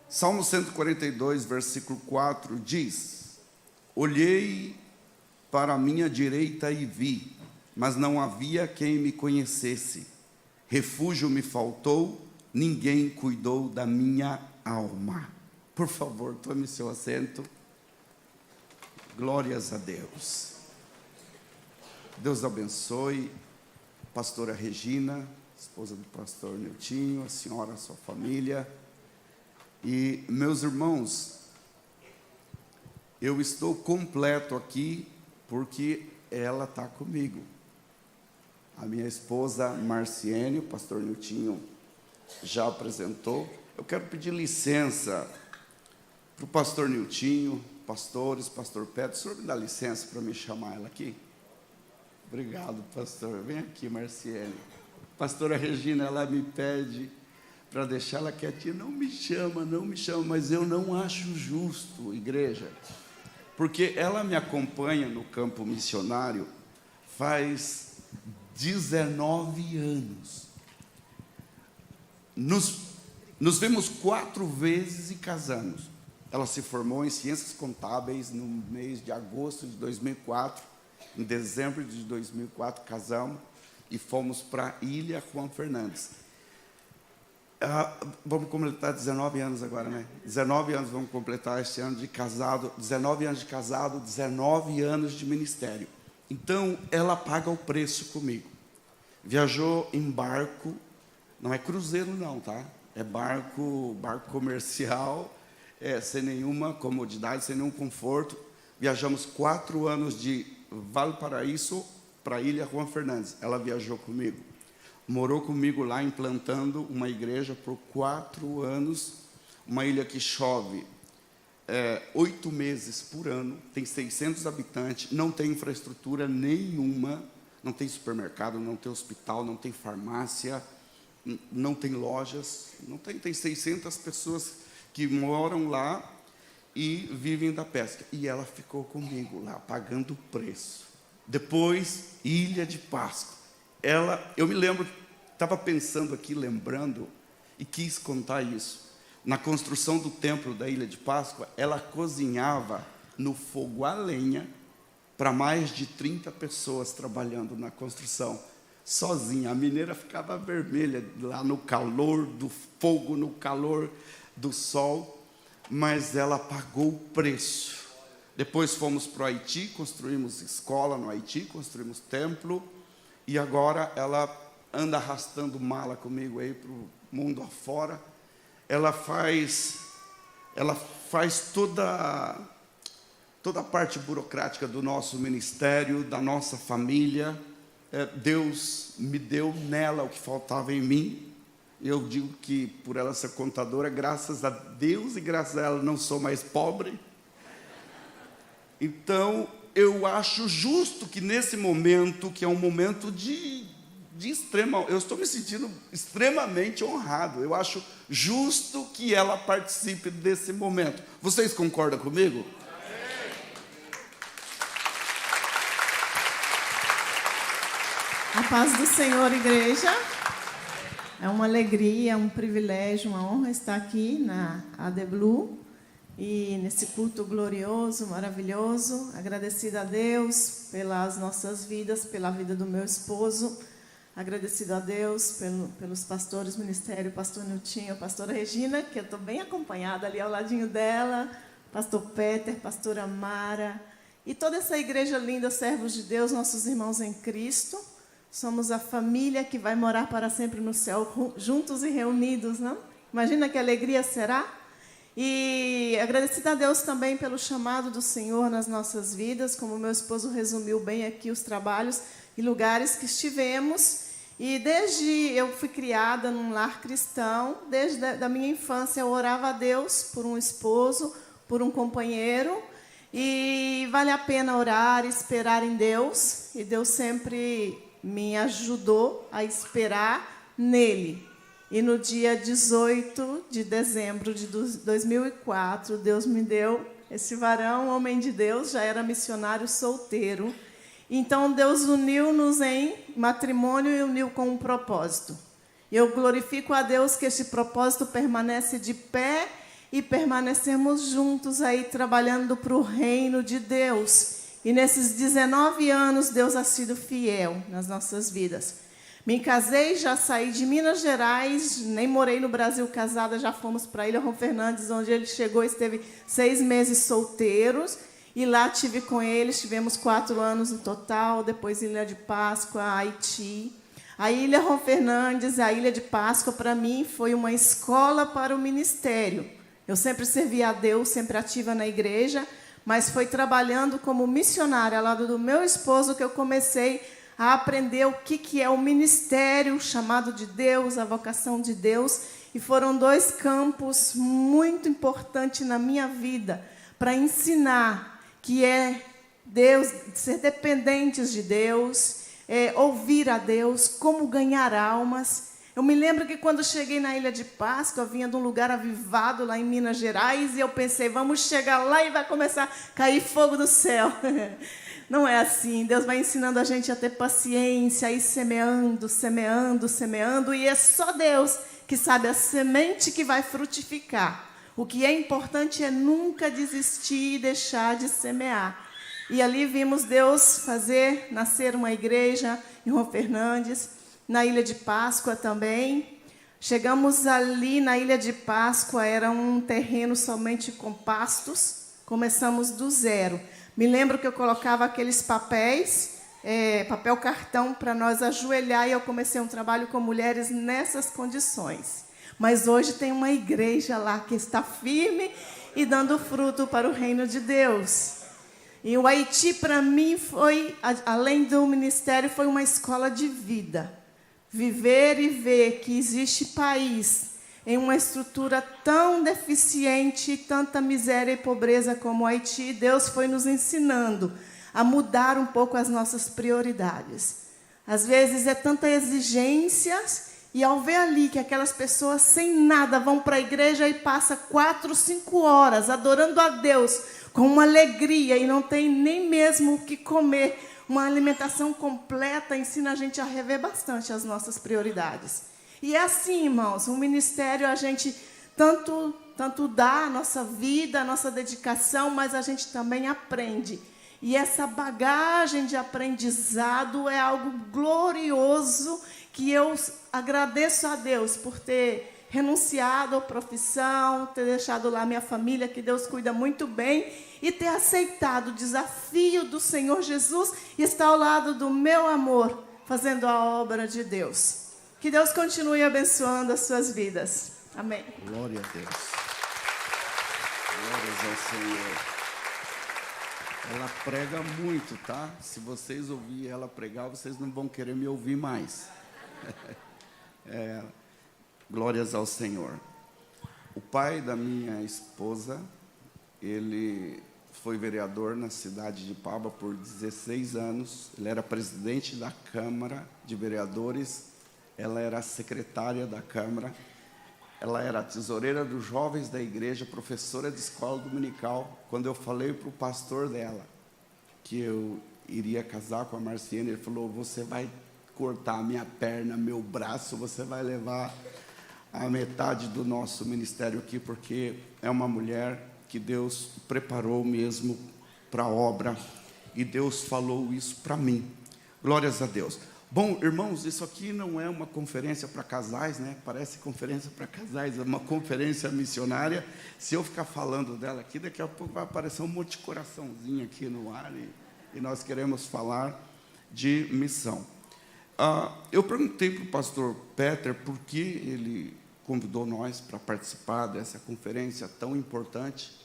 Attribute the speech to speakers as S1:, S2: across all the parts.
S1: Salmo 142, versículo 4 diz: Olhei para a minha direita e vi, mas não havia quem me conhecesse. Refúgio me faltou, ninguém cuidou da minha alma. Por favor, tome seu assento. Glórias a Deus. Deus abençoe. Pastora Regina, esposa do pastor Niltinho, a senhora, a sua família. E, meus irmãos, eu estou completo aqui porque ela está comigo. A minha esposa Marciene, o pastor Niltinho já apresentou. Eu quero pedir licença para o pastor Niltinho, pastores, pastor Pedro. O senhor me dá licença para me chamar ela aqui? Obrigado, pastor. Vem aqui, Marciene. Pastora Regina, ela me pede para deixar ela quietinha. Não me chama, mas eu não acho justo, igreja, porque ela me acompanha no campo missionário faz 19 anos. Nos vimos 4 vezes e casamos. Ela se formou em Ciências Contábeis no mês de agosto de 2004. Em dezembro de 2004, casamos e fomos para Ilha Juan Fernandes. Vamos completar 19 anos agora, né? 19 anos vamos completar este ano de casado. 19 anos de casado, 19 anos de ministério. Então, ela paga o preço comigo. Viajou em barco, não é cruzeiro não, tá? É barco comercial, sem nenhuma comodidade, sem nenhum conforto. Viajamos 4 anos de Valparaíso para Ilha Juan Fernandes. Ela viajou comigo. Morou comigo lá, implantando uma igreja por 4 anos. Uma ilha que chove 8 meses por ano, tem 600 habitantes, não tem infraestrutura nenhuma, não tem supermercado, não tem hospital, não tem farmácia, não tem lojas, tem 600 pessoas que moram lá e vivem da pesca. E ela ficou comigo lá, pagando o preço. Depois, Ilha de Páscoa. Eu me lembro, estava pensando aqui, lembrando, e quis contar isso. Na construção do templo da Ilha de Páscoa, ela cozinhava no fogo a lenha para mais de 30 pessoas trabalhando na construção, sozinha. A mineira ficava vermelha lá no calor do fogo, no calor do sol, mas ela pagou o preço. Depois fomos para o Haiti, construímos escola no Haiti, construímos templo, e agora ela anda arrastando mala comigo aí para o mundo afora. Ela faz toda a parte burocrática do nosso ministério, da nossa família. Deus me deu nela o que faltava em mim. Eu digo que por ela ser contadora, graças a Deus e graças a ela não sou mais pobre. Então, eu acho justo que nesse momento, que é um momento de extrema, eu estou me sentindo extremamente honrado. Eu acho justo que ela participe desse momento. Vocês concordam comigo?
S2: A paz do Senhor, igreja. É uma alegria, um privilégio, uma honra estar aqui na AD Blue e nesse culto glorioso, maravilhoso. Agradecida a Deus pelas nossas vidas, pela vida do meu esposo. Agradecido a Deus pelos pastores do ministério, pastor Niltinho, pastora Regina, que eu estou bem acompanhada ali ao ladinho dela, pastor Peter, pastora Mara, e toda essa igreja linda, servos de Deus, nossos irmãos em Cristo. Somos a família que vai morar para sempre no céu, juntos e reunidos, não? Imagina que alegria será? E agradecida a Deus também pelo chamado do Senhor nas nossas vidas, como meu esposo resumiu bem aqui os trabalhos e lugares que estivemos. E desde eu fui criada num lar cristão, desde a minha infância eu orava a Deus por um esposo, por um companheiro, e vale a pena orar e esperar em Deus, e Deus sempre me ajudou a esperar nele. E no dia 18 de dezembro de 2004, Deus me deu esse varão, homem de Deus, já era missionário solteiro. Então, Deus uniu-nos em matrimônio e uniu com um propósito. E eu glorifico a Deus que este propósito permanece de pé e permanecemos juntos aí trabalhando para o reino de Deus. E nesses 19 anos, Deus ha sido fiel nas nossas vidas. Me casei, já saí de Minas Gerais, nem morei no Brasil casada, já fomos para Ilha Ron Fernandes, onde ele chegou, esteve 6 meses solteiros, e lá tive com eles, tivemos 4 anos no total, depois Ilha de Páscoa, Haiti. A Ilha Ron Fernandes, a Ilha de Páscoa, para mim, foi uma escola para o ministério. Eu sempre servi a Deus, sempre ativa na igreja, mas foi trabalhando como missionária ao lado do meu esposo que eu comecei a aprender o que é o ministério, o chamado de Deus, a vocação de Deus. E foram 2 campos muito importantes na minha vida para ensinar que é Deus, ser dependentes de Deus, ouvir a Deus, como ganhar almas. Eu me lembro que quando cheguei na Ilha de Páscoa, eu vinha de um lugar avivado lá em Minas Gerais, e eu pensei, vamos chegar lá e vai começar a cair fogo do céu. Não é assim. Deus vai ensinando a gente a ter paciência, a ir semeando, semeando, semeando, e é só Deus que sabe a semente que vai frutificar. O que é importante é nunca desistir e deixar de semear. E ali vimos Deus fazer nascer uma igreja em Ron Fernandes, na Ilha de Páscoa também. Chegamos ali na Ilha de Páscoa, era um terreno somente com pastos. Começamos do zero. Me lembro que eu colocava aqueles papéis, papel cartão, para nós ajoelhar, e eu comecei um trabalho com mulheres nessas condições. Mas hoje tem uma igreja lá que está firme e dando fruto para o reino de Deus. E o Haiti, para mim, foi, além do ministério, foi uma escola de vida. Viver e ver que existe país em uma estrutura tão deficiente, tanta miséria e pobreza como o Haiti, Deus foi nos ensinando a mudar um pouco as nossas prioridades. Às vezes é tanta exigência, e ao ver ali que aquelas pessoas sem nada vão para a igreja e passam 4, 5 horas adorando a Deus com uma alegria e não tem nem mesmo o que comer, uma alimentação completa, ensina a gente a rever bastante as nossas prioridades. E é assim, irmãos, o ministério a gente tanto dá a nossa vida, a nossa dedicação, mas a gente também aprende. E essa bagagem de aprendizado é algo glorioso, que eu agradeço a Deus por ter renunciado à profissão, ter deixado lá minha família, que Deus cuida muito bem, e ter aceitado o desafio do Senhor Jesus e estar ao lado do meu amor, fazendo a obra de Deus. Que Deus continue abençoando as suas vidas. Amém.
S1: Glória a Deus. Glórias ao Senhor. Ela prega muito, tá? Se vocês ouvirem ela pregar, vocês não vão querer me ouvir mais. Glórias ao Senhor. O pai da minha esposa, ele foi vereador na cidade de Paba por 16 anos. Ele era presidente da Câmara de Vereadores. Ela era secretária da Câmara. Ela era tesoureira dos jovens da igreja, professora de escola dominical. Quando eu falei para o pastor dela que eu iria casar com a Marciene, ele falou, você vai cortar minha perna, meu braço, você vai levar a metade do nosso ministério aqui, porque é uma mulher que Deus preparou mesmo para a obra, e Deus falou isso para mim. Glórias a Deus. Bom, irmãos, isso aqui não é uma conferência para casais, né? Parece conferência para casais, é uma conferência missionária. Se eu ficar falando dela aqui, daqui a pouco vai aparecer um monte de coraçãozinho aqui no ar, e nós queremos falar de missão. Eu perguntei para o pastor Peter por que ele convidou nós para participar dessa conferência tão importante,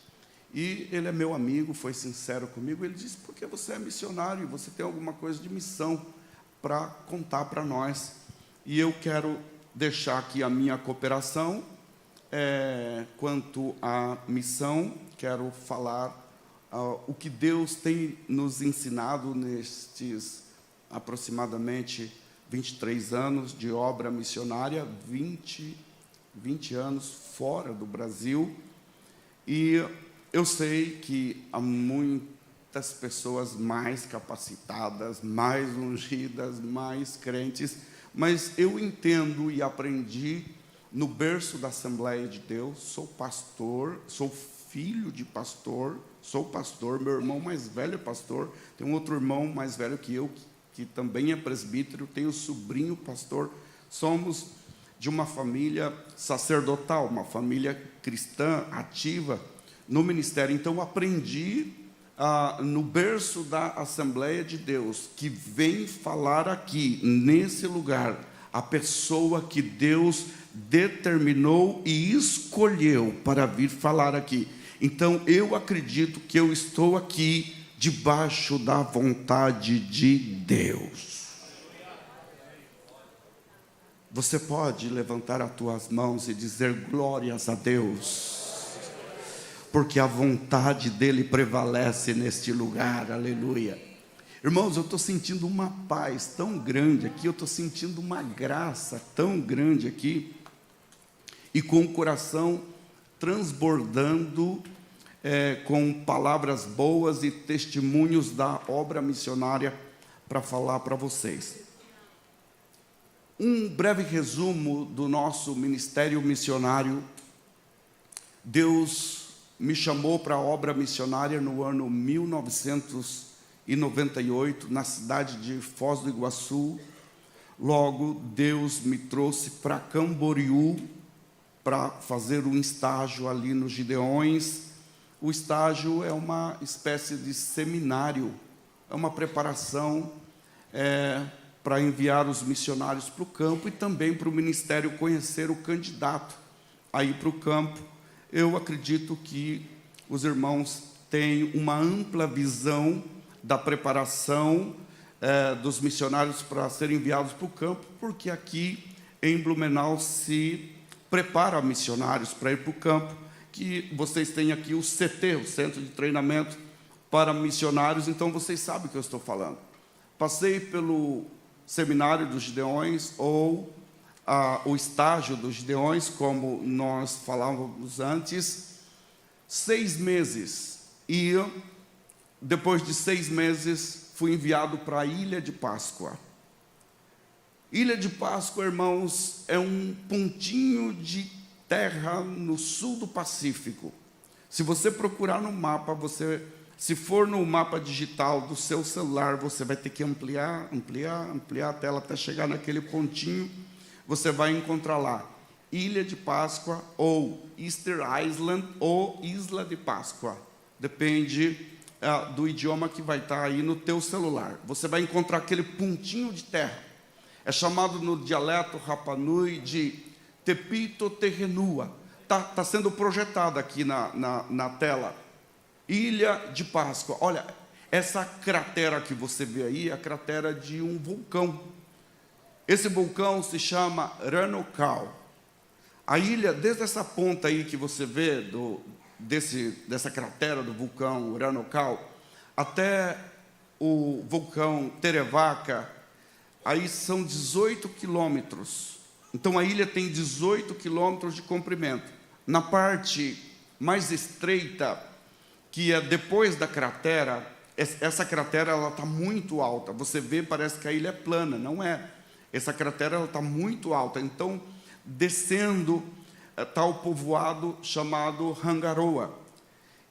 S1: e ele é meu amigo, foi sincero comigo. Ele disse, porque você é missionário, você tem alguma coisa de missão para contar para nós, e eu quero deixar aqui a minha cooperação quanto à missão. Quero falar o que Deus tem nos ensinado nestes aproximadamente 23 anos de obra missionária, 20 anos fora do Brasil, e eu sei que há muitas pessoas mais capacitadas, mais ungidas, mais crentes, mas eu entendo e aprendi no berço da Assembleia de Deus, sou pastor, sou filho de pastor, sou pastor, meu irmão mais velho é pastor, tem um outro irmão mais velho que eu, que também é presbítero, tenho sobrinho pastor, somos de uma família sacerdotal, uma família cristã, ativa no ministério. Então, aprendi no berço da Assembleia de Deus, que vem falar aqui, nesse lugar, a pessoa que Deus determinou e escolheu para vir falar aqui. Então, eu acredito que eu estou aqui debaixo da vontade de Deus. Você pode levantar as tuas mãos e dizer glórias a Deus, porque a vontade dEle prevalece neste lugar, aleluia. Irmãos, eu estou sentindo uma paz tão grande aqui, eu estou sentindo uma graça tão grande aqui, e com o coração transbordando com palavras boas e testemunhos da obra missionária para falar para vocês. Um breve resumo do nosso ministério missionário. Deus me chamou para a obra missionária no ano 1998, na cidade de Foz do Iguaçu. Logo, Deus me trouxe para Camboriú para fazer um estágio ali nos Gideões. O estágio é uma espécie de seminário, é uma preparação para enviar os missionários para o campo e também para o ministério conhecer o candidato a ir para o campo. Eu acredito que os irmãos têm uma ampla visão da preparação dos missionários para serem enviados para o campo, porque aqui em Blumenau se prepara missionários para ir para o campo, que vocês têm aqui o CT, o Centro de Treinamento para Missionários, então vocês sabem o que eu estou falando. Passei pelo Seminário dos Gideões, ou o estágio dos Gideões, como nós falávamos antes, 6 meses, e depois de 6 meses fui enviado para a Ilha de Páscoa. Ilha de Páscoa, irmãos, é um pontinho de terra no sul do Pacífico. Se você procurar no mapa, se for no mapa digital do seu celular, você vai ter que ampliar a tela até chegar naquele pontinho. Você vai encontrar lá Ilha de Páscoa, ou Easter Island, ou Isla de Páscoa. Depende do idioma que vai estar aí no teu celular. Você vai encontrar aquele pontinho de terra. É chamado no dialeto Rapa Nui de Tepito Terrenua. Tá sendo projetado aqui na tela. Ilha de Páscoa. Olha, essa cratera que você vê aí é a cratera de um vulcão. Esse vulcão se chama Ranokau. A ilha, desde essa ponta aí que você vê, dessa cratera do vulcão Ranokau, até o vulcão Terevaca, aí são 18 quilômetros. Então, a ilha tem 18 quilômetros de comprimento. Na parte mais estreita, que é depois da cratera, essa cratera está muito alta. Você vê, parece que a ilha é plana, não é. Essa cratera está muito alta. Então, descendo, está o povoado chamado Hangaroa.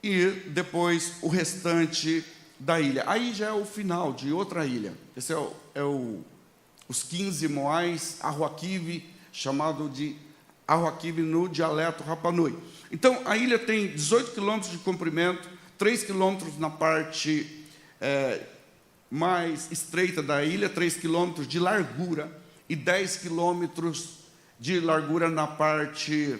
S1: E depois o restante da ilha. Aí já é o final de outra ilha. Esse os 15 moais, Arhuaquive, chamado de Arhuaquive no dialeto Rapa Nui. Então, a ilha tem 18 quilômetros de comprimento, 3 quilômetros na parte mais estreita da ilha, 3 quilômetros de largura e 10 quilômetros de largura na parte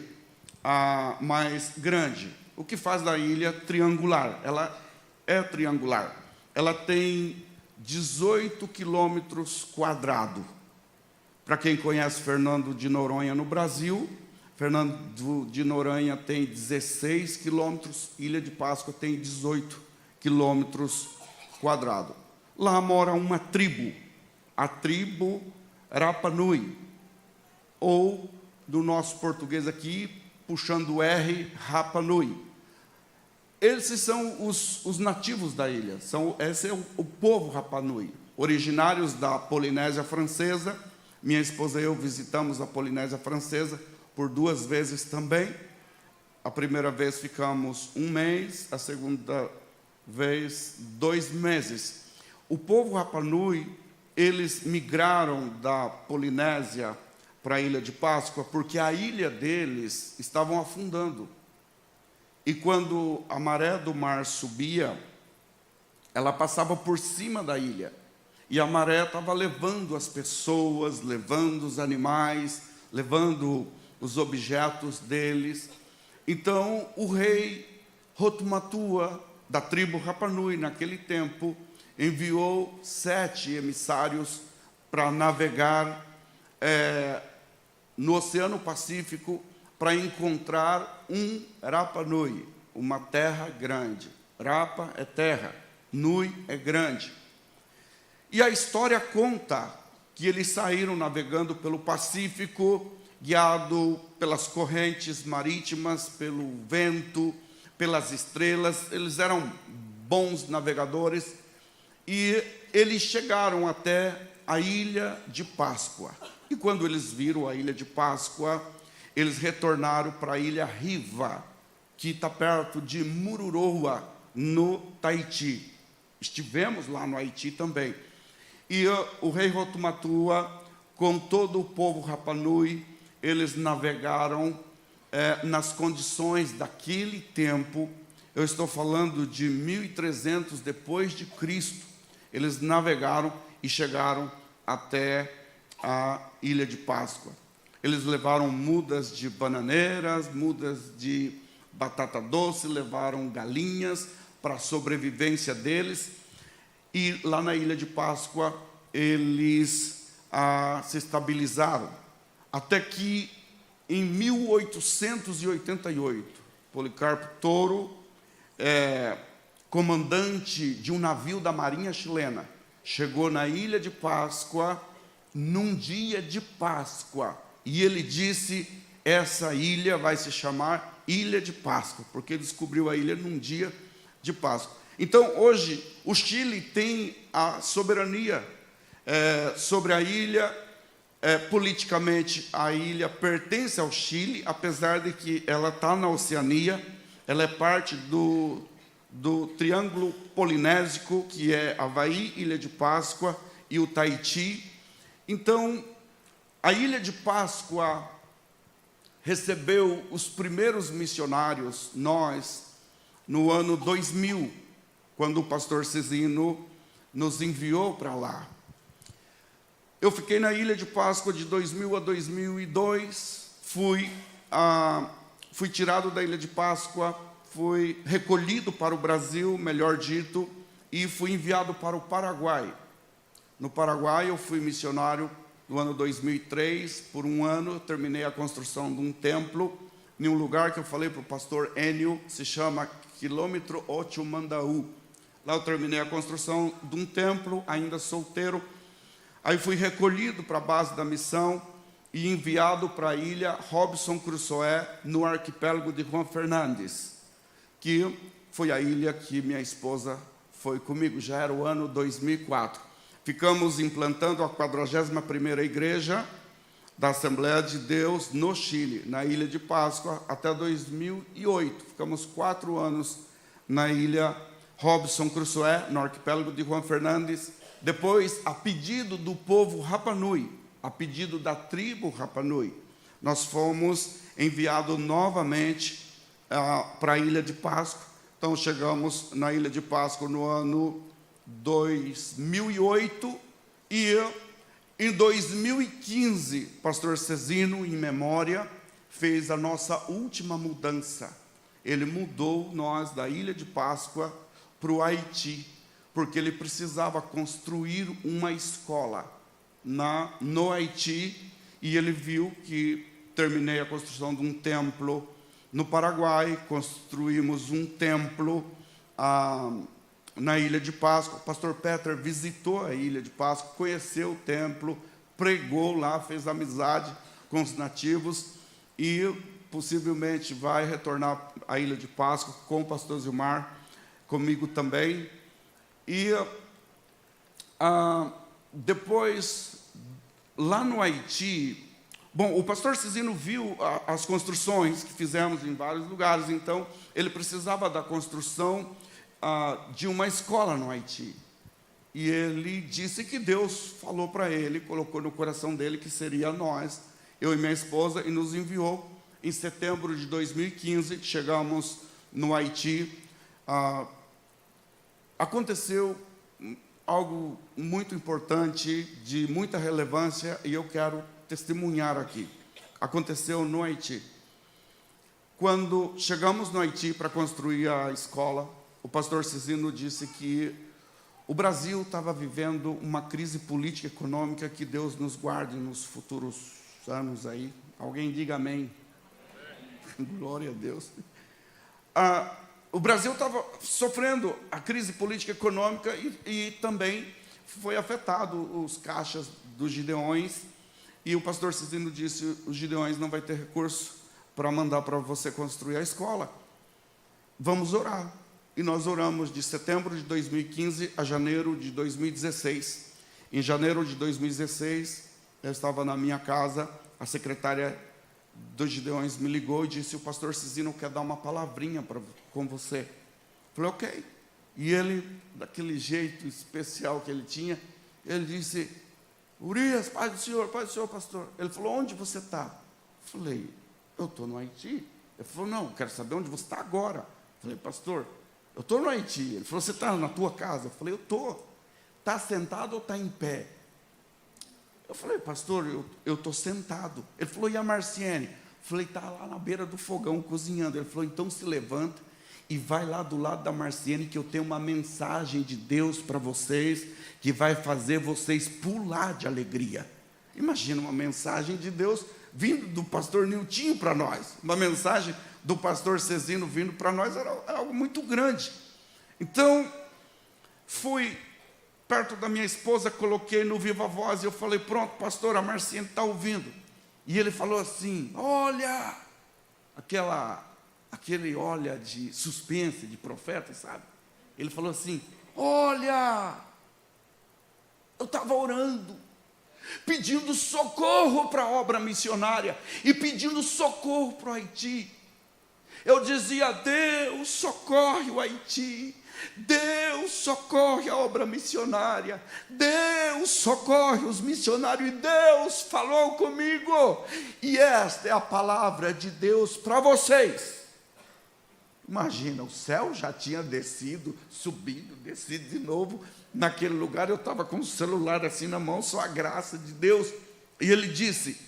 S1: mais grande. O que faz da ilha triangular? Ela é triangular. Ela tem 18 quilômetros quadrados. Para quem conhece Fernando de Noronha no Brasil, Fernando de Noronha tem 16 quilômetros, Ilha de Páscoa tem 18 quilômetros quadrados. Lá mora uma tribo, a tribo Rapa Nui, ou, do nosso português aqui, puxando o R, Rapa Nui. Esses são os nativos da ilha, esse é o povo Rapa Nui, originários da Polinésia Francesa. Minha esposa e eu visitamos a Polinésia Francesa, por 2 vezes também. A primeira vez ficamos 1 mês, a segunda vez 2 meses. O povo Rapa Nui, eles migraram da Polinésia para a Ilha de Páscoa, porque a ilha deles estavam afundando. E quando a maré do mar subia, ela passava por cima da ilha. E a maré estava levando as pessoas, levando os animais, levando os objetos deles. Então, o rei Rotumatua, da tribo Rapa Nui, naquele tempo, enviou 7 emissários para navegar no Oceano Pacífico para encontrar um Rapa Nui, uma terra grande. Rapa é terra, Nui é grande. E a história conta que eles saíram navegando pelo Pacífico, guiado pelas correntes marítimas, pelo vento, pelas estrelas. Eles eram bons navegadores e eles chegaram até a Ilha de Páscoa. E quando eles viram a Ilha de Páscoa, eles retornaram para a Ilha Riva, que está perto de Mururoa, no Tahiti. Estivemos lá no Haiti também. E o rei Rotumatua, com todo o povo Rapa Nui, eles navegaram nas condições daquele tempo. Eu estou falando de 1300 depois de Cristo. Eles navegaram e chegaram até a Ilha de Páscoa. Eles levaram mudas de bananeiras, mudas de batata doce, levaram galinhas para a sobrevivência deles. E lá na Ilha de Páscoa, eles se estabilizaram. Até que, em 1888, Policarpo Toro, comandante de um navio da Marinha Chilena, chegou na Ilha de Páscoa, num dia de Páscoa. E ele disse, essa ilha vai se chamar Ilha de Páscoa, porque descobriu a ilha num dia de Páscoa. Então, hoje, o Chile tem a soberania sobre a ilha. Politicamente, a ilha pertence ao Chile, apesar de que ela está na Oceania. Ela é parte do Triângulo Polinésico, que é Havaí, Ilha de Páscoa e o Tahiti. Então, a Ilha de Páscoa recebeu os primeiros missionários, nós, no ano 2000, quando o pastor Cezino nos enviou para lá. Eu fiquei na Ilha de Páscoa de 2000 a 2002, fui tirado da Ilha de Páscoa, fui recolhido para o Brasil, melhor dito, e fui enviado para o Paraguai. No Paraguai, eu fui missionário no ano 2003, por 1 ano, terminei a construção de um templo, em um lugar que eu falei para o pastor Enio, se chama Quilômetro 8 Mandaú. Lá eu terminei a construção de um templo, ainda solteiro. Aí fui recolhido para a base da missão e enviado para a ilha Robinson Crusoe, no arquipélago de Juan Fernandes, que foi a ilha que minha esposa foi comigo, já era o ano 2004. Ficamos implantando a 41ª igreja da Assembleia de Deus no Chile, na Ilha de Páscoa, até 2008. Ficamos 4 anos na ilha Robinson Crusoe, no arquipélago de Juan Fernandes. Depois, a pedido do povo Rapa Nui, a pedido da tribo Rapa Nui, nós fomos enviados novamente para a Ilha de Páscoa. Então, chegamos na Ilha de Páscoa no ano 2008 e em 2015, pastor Cezino, em memória, fez a nossa última mudança. Ele mudou nós da Ilha de Páscoa para o Haiti, porque ele precisava construir uma escola no Haiti, e ele viu que terminei a construção de um templo no Paraguai, construímos um templo na Ilha de Páscoa. O pastor Peter visitou a Ilha de Páscoa, conheceu o templo, pregou lá, fez amizade com os nativos e possivelmente vai retornar à Ilha de Páscoa com o pastor Zilmar, comigo também. E depois, lá no Haiti, Bom, o pastor Cizino viu as construções que fizemos em vários lugares, então ele precisava da construção de uma escola no Haiti. E ele disse que Deus falou para ele, colocou no coração dele que seria nós, eu e minha esposa, e nos enviou. Em setembro de 2015, chegamos no Haiti. Aconteceu algo muito importante, de muita relevância, e eu quero testemunhar aqui. Aconteceu no Haiti. Quando chegamos no Haiti para construir a escola, o pastor Cizino disse que o Brasil estava vivendo uma crise política e econômica, que Deus nos guarde nos futuros anos aí. Alguém diga amém. Glória a Deus. O Brasil estava sofrendo a crise política e econômica e também foi afetado os caixas dos Gideões. E o pastor Cizino disse, os Gideões não vai ter recurso para mandar para você construir a escola. Vamos orar. E nós oramos de setembro de 2015 a janeiro de 2016. Em janeiro de 2016, eu estava na minha casa, a secretária dos Gideões me ligou e disse, o pastor Cizino quer dar uma palavrinha com você. Eu falei, ok. E ele, daquele jeito especial que ele tinha, ele disse, Urias, paz do Senhor, pastor. Ele falou, onde você está? Eu falei, eu estou no Haiti. Ele falou, não, quero saber onde você está agora. Eu falei, pastor, eu estou no Haiti. Ele falou, você está na tua casa? Eu falei, eu estou. Está sentado ou está em pé? Eu falei, pastor, eu estou sentado. Ele falou, e a Marciene? Eu falei, está lá na beira do fogão cozinhando. Ele falou, então se levanta e vai lá do lado da Marciene, que eu tenho uma mensagem de Deus para vocês, que vai fazer vocês pular de alegria. Imagina uma mensagem de Deus vindo do pastor Niltinho para nós. Uma mensagem do pastor Cezino vindo para nós era algo muito grande. Então, fui perto da minha esposa, coloquei no Viva Voz e eu falei, pronto, pastor, a Marciene está ouvindo. E ele falou assim, olha, aquele olha de suspense, de profeta, sabe? Ele falou assim, olha, eu estava orando, pedindo socorro para a obra missionária e pedindo socorro para o Haiti. Eu dizia, Deus socorre o Haiti, Deus socorre a obra missionária, Deus socorre os missionários, e Deus falou comigo, e esta é a palavra de Deus para vocês. Imagina, o céu já tinha descido, subido, descido de novo. Naquele lugar eu estava com o celular assim na mão, só a graça de Deus. E ele disse,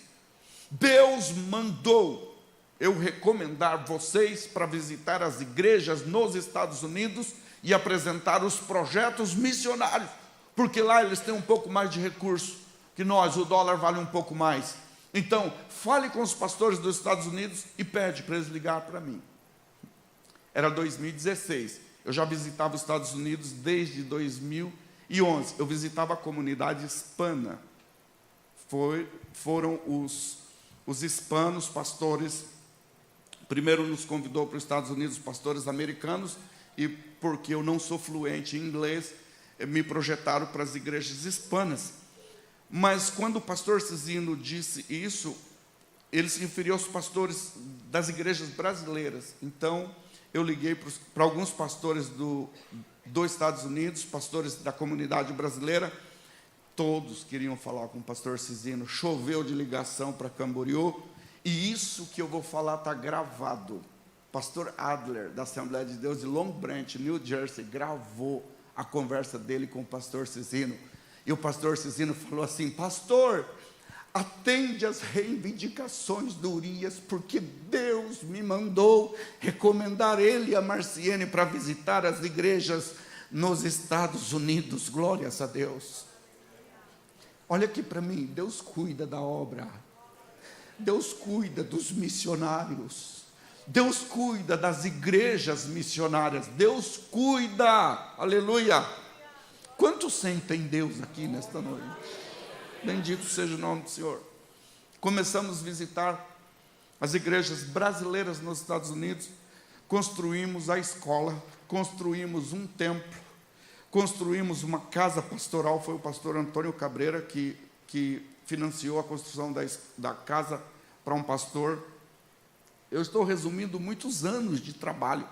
S1: Deus mandou eu recomendar vocês para visitar as igrejas nos Estados Unidos e apresentar os projetos missionários, porque lá eles têm um pouco mais de recurso que nós, o dólar vale um pouco mais. Então, fale com os pastores dos Estados Unidos e pede para eles ligar para mim. Era 2016, eu já visitava os Estados Unidos desde 2011, eu visitava a comunidade hispana. Foram os hispanos, pastores, primeiro nos convidou para os Estados Unidos, pastores americanos, e porque eu não sou fluente em inglês, me projetaram para as igrejas hispanas. Mas quando o pastor Cizino disse isso, ele se referiu aos pastores das igrejas brasileiras. Então, eu liguei para alguns pastores dos Estados Unidos, pastores da comunidade brasileira, todos queriam falar com o pastor Cizino, choveu de ligação para Camboriú, e isso que eu vou falar está gravado. Pastor Adler, da Assembleia de Deus de Long Branch, New Jersey, gravou a conversa dele com o pastor Cizino. E o pastor Cizino falou assim, pastor, atende às reivindicações do Urias, porque Deus me mandou recomendar ele e a Marciene para visitar as igrejas nos Estados Unidos. Glórias a Deus. Olha aqui para mim, Deus cuida da obra, Deus cuida dos missionários, Deus cuida das igrejas missionárias, Deus cuida, aleluia. Quantos sentem Deus aqui nesta noite? Bendito seja o nome do Senhor. Começamos a visitar as igrejas brasileiras nos Estados Unidos, construímos a escola, construímos um templo, construímos uma casa pastoral. Foi o pastor Antônio Cabreira que financiou a construção da casa para um pastor. Eu estou resumindo muitos anos de trabalho.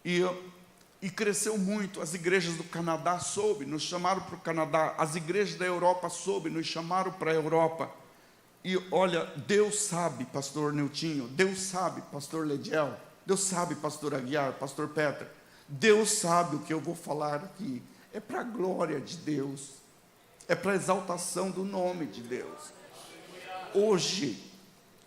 S1: E cresceu muito. As igrejas do Canadá nos chamaram para o Canadá. As igrejas da Europa nos chamaram para a Europa. E olha, Deus sabe, pastor Niltinho, Deus sabe, pastor Lediel, Deus sabe, pastor Aguiar, pastor Peter, Deus sabe o que eu vou falar aqui. É para a glória de Deus, é para a exaltação do nome de Deus. Hoje,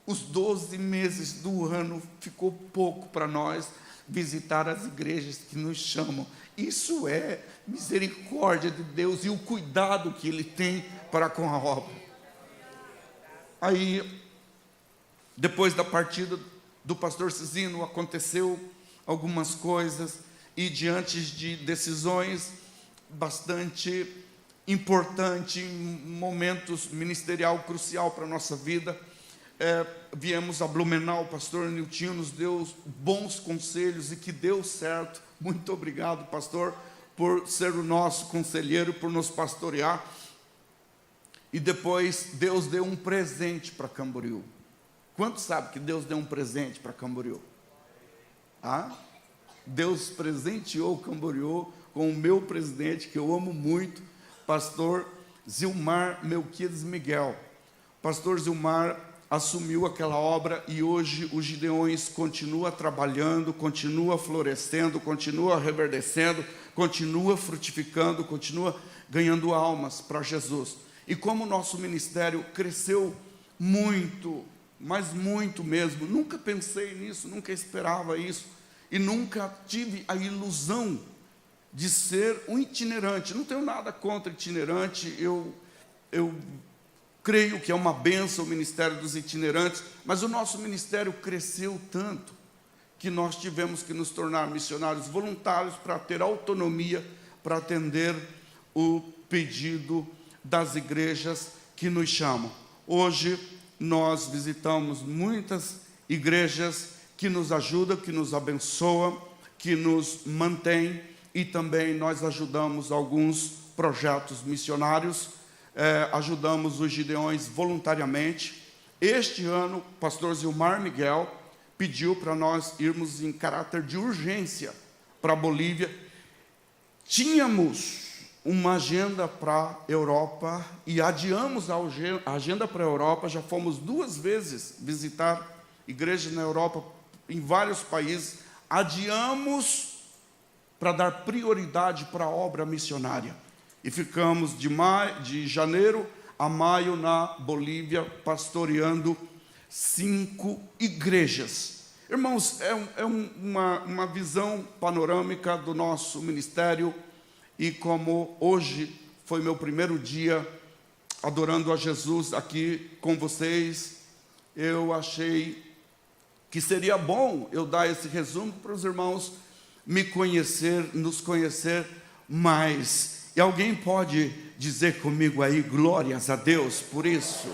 S1: os 12 meses do ano, ficou pouco para nós visitar as igrejas que nos chamam. Isso é misericórdia de Deus e o cuidado que Ele tem para com a obra. Aí, depois da partida do pastor Cizino, aconteceu algumas coisas, e diante de decisões bastante importantes, momentos ministerial crucial para a nossa vida, viemos a Blumenau. O pastor Niltinho nos deu bons conselhos e que deu certo. Muito obrigado, pastor, por ser o nosso conselheiro, por nos pastorear. E depois Deus deu um presente para Camboriú. Quantos sabem que Deus deu um presente para Camboriú? Deus presenteou Camboriú com o meu presidente, que eu amo muito, pastor Zilmar Melquiades Miguel. Pastor Zilmar assumiu aquela obra e hoje os Gideões continua trabalhando, continua florescendo, continua reverdecendo, continua frutificando, continua ganhando almas para Jesus. E como o nosso ministério cresceu muito, mas muito mesmo, nunca pensei nisso, nunca esperava isso, e nunca tive a ilusão de ser um itinerante. Não tenho nada contra itinerante, eu creio que é uma bênção o ministério dos itinerantes, mas o nosso ministério cresceu tanto que nós tivemos que nos tornar missionários voluntários para ter autonomia, para atender o pedido das igrejas que nos chamam. Hoje nós visitamos muitas igrejas que nos ajudam, que nos abençoam, que nos mantêm, e também nós ajudamos alguns projetos missionários, ajudamos os Gideões voluntariamente. Este ano, o pastor Zilmar Miguel pediu para nós irmos em caráter de urgência para a Bolívia. Tínhamos uma agenda para a Europa e adiamos a agenda para a Europa. Já fomos 2 vezes visitar igrejas na Europa, em vários países. Adiamos para dar prioridade para a obra missionária. E ficamos de janeiro a maio na Bolívia, pastoreando 5 igrejas. Irmãos, é uma visão panorâmica do nosso ministério. E como hoje foi meu primeiro dia adorando a Jesus aqui com vocês, eu achei que seria bom eu dar esse resumo para os irmãos nos conhecer mais. E alguém pode dizer comigo aí, glórias a Deus por isso?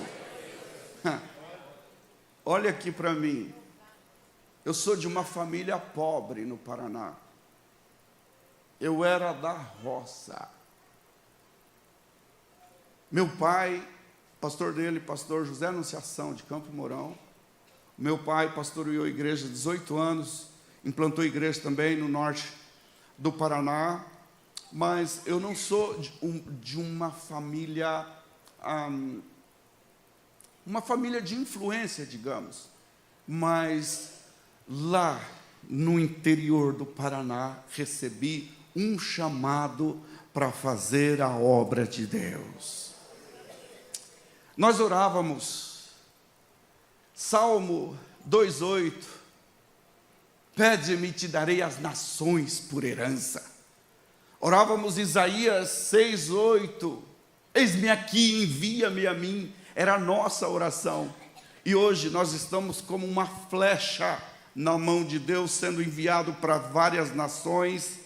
S1: Olha aqui para mim. Eu sou de uma família pobre no Paraná. Eu era da roça. Meu pai, pastor dele, pastor José Anunciação, de Campo Mourão. Meu pai pastoreou a igreja 18 anos, implantou igreja também no norte do Paraná. Mas eu não sou de uma família de influência, digamos. Mas lá no interior do Paraná, recebi um chamado para fazer a obra de Deus. Nós orávamos, Salmo 2:8, pede-me e te darei as nações por herança. Orávamos Isaías 6:8, eis-me aqui, envia-me a mim. Era a nossa oração. E hoje nós estamos como uma flecha na mão de Deus, sendo enviado para várias nações,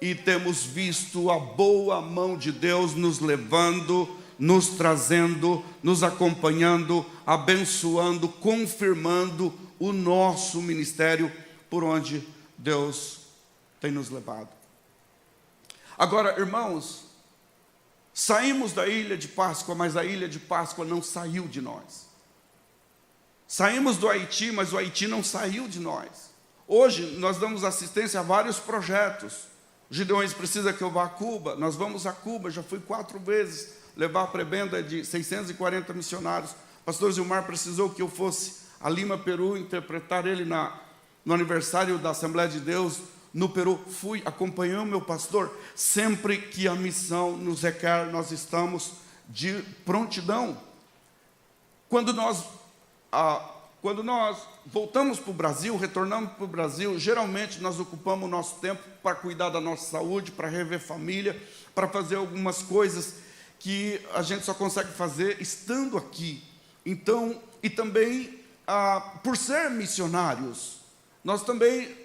S1: e temos visto a boa mão de Deus nos levando, nos trazendo, nos acompanhando, abençoando, confirmando o nosso ministério por onde Deus tem nos levado. Agora, irmãos, Saímos da ilha de Páscoa, mas a ilha de Páscoa não saiu de nós. Saímos do Haiti, mas o Haiti não saiu de nós. Hoje nós damos assistência a vários projetos. Gideões precisa que eu vá a Cuba, nós vamos a Cuba, já fui 4 vezes levar a prebenda de 640 missionários. O pastor Zilmar precisou que eu fosse a Lima, Peru, interpretar ele no aniversário da Assembleia de Deus no Peru. Fui, acompanhei o meu pastor. Sempre que a missão nos requer, nós estamos de prontidão. Quando nós voltamos para o Brasil, retornamos para o Brasil, geralmente nós ocupamos o nosso tempo para cuidar da nossa saúde, para rever família, para fazer algumas coisas que a gente só consegue fazer estando aqui. Então, e também, por ser missionários, nós também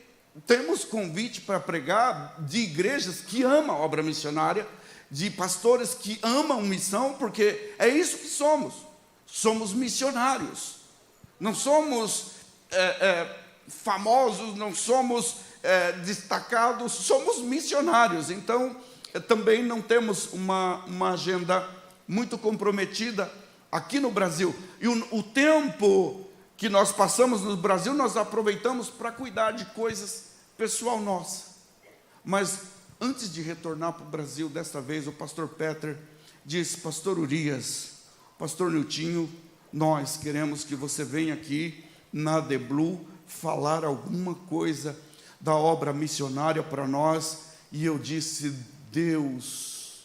S1: temos convite para pregar de igrejas que amam a obra missionária, de pastores que amam missão, porque é isso que somos. Somos missionários. Não somos famosos, não somos destacados, somos missionários. Então, também não temos uma agenda muito comprometida aqui no Brasil. E o tempo que nós passamos no Brasil, nós aproveitamos para cuidar de coisas pessoal nossa. Mas antes de retornar para o Brasil, desta vez, o pastor Peter disse: pastor Urias, pastor Niltinho, nós queremos que você venha aqui na The Blue falar alguma coisa da obra missionária para nós. E eu disse: Deus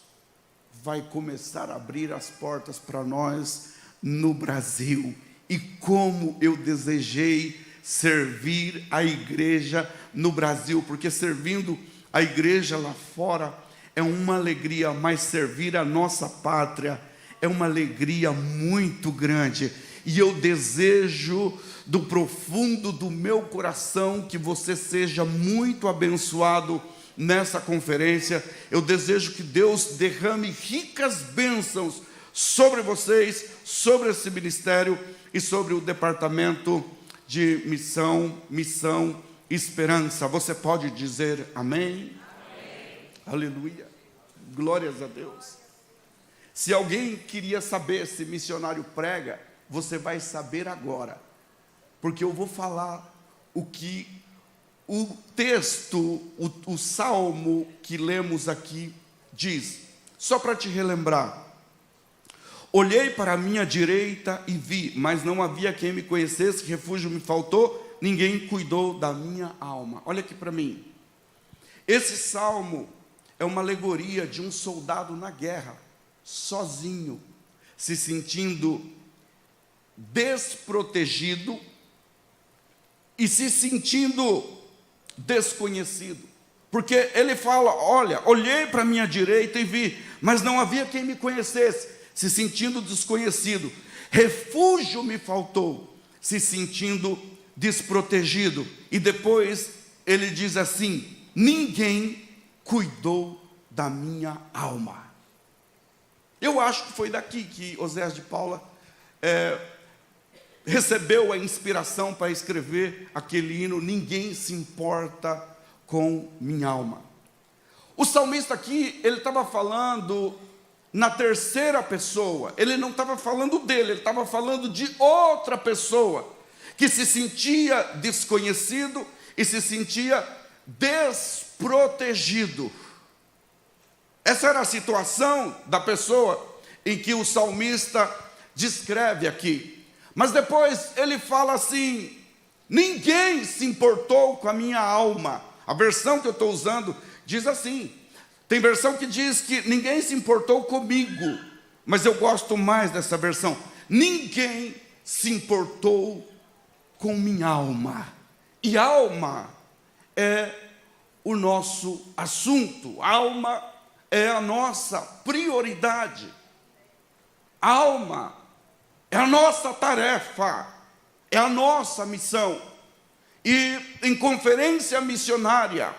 S1: vai começar a abrir as portas para nós no Brasil. E como eu desejei servir a igreja no Brasil, porque servindo a igreja lá fora é uma alegria, mas servir a nossa pátria é uma alegria muito grande. E eu desejo do profundo do meu coração que você seja muito abençoado nessa conferência. Eu desejo que Deus derrame ricas bênçãos sobre vocês, sobre esse ministério e sobre o departamento de missão, esperança. Você pode dizer amém? Amém. Aleluia. Glórias a Deus. Se alguém queria saber se missionário prega, você vai saber agora, porque eu vou falar o que o texto, o salmo que lemos aqui diz. Só para te relembrar: olhei para a minha direita e vi, mas não havia quem me conhecesse, refúgio me faltou, ninguém cuidou da minha alma. Olha aqui para mim. Esse salmo é uma alegoria de um soldado na guerra, sozinho, se sentindo desprotegido e se sentindo desconhecido. Porque ele fala: olha, olhei para a minha direita e vi, mas não havia quem me conhecesse, se sentindo desconhecido. Refúgio me faltou, se sentindo desprotegido. E depois ele diz assim: ninguém cuidou da minha alma. Eu acho que foi daqui que Oséias de Paula recebeu a inspiração para escrever aquele hino: ninguém se importa com minha alma. O salmista aqui, ele estava falando na terceira pessoa. Ele não estava falando dele, ele estava falando de outra pessoa que se sentia desconhecido e se sentia desprotegido. Essa era a situação da pessoa em que o salmista descreve aqui. Mas depois ele fala assim: ninguém se importou com a minha alma. A versão que eu estou usando diz assim. Tem versão que diz que ninguém se importou comigo, mas eu gosto mais dessa versão: ninguém se importou com minha alma. E alma é o nosso assunto, alma é a nossa prioridade, alma é a nossa tarefa, é a nossa missão. E em conferência missionária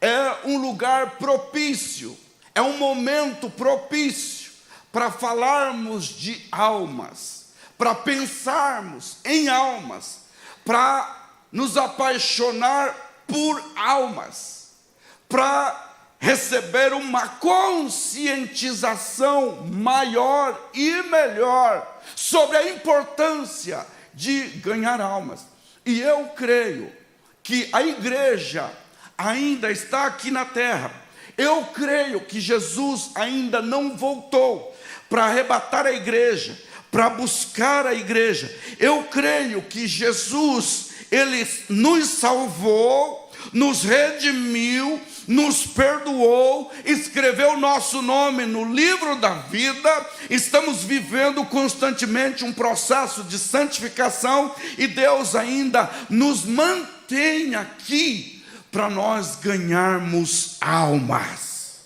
S1: é um lugar propício, é um momento propício para falarmos de almas, para pensarmos em almas, para nos apaixonar por almas, para receber uma conscientização maior e melhor sobre a importância de ganhar almas. E eu creio que a igreja ainda está aqui na terra. Eu creio que Jesus ainda não voltou para arrebatar a igreja, para buscar a igreja. Eu creio que Jesus, Ele nos salvou, nos redimiu, nos perdoou, escreveu nosso nome no livro da vida. Estamos vivendo constantemente um processo de santificação e Deus ainda nos mantém aqui para nós ganharmos almas.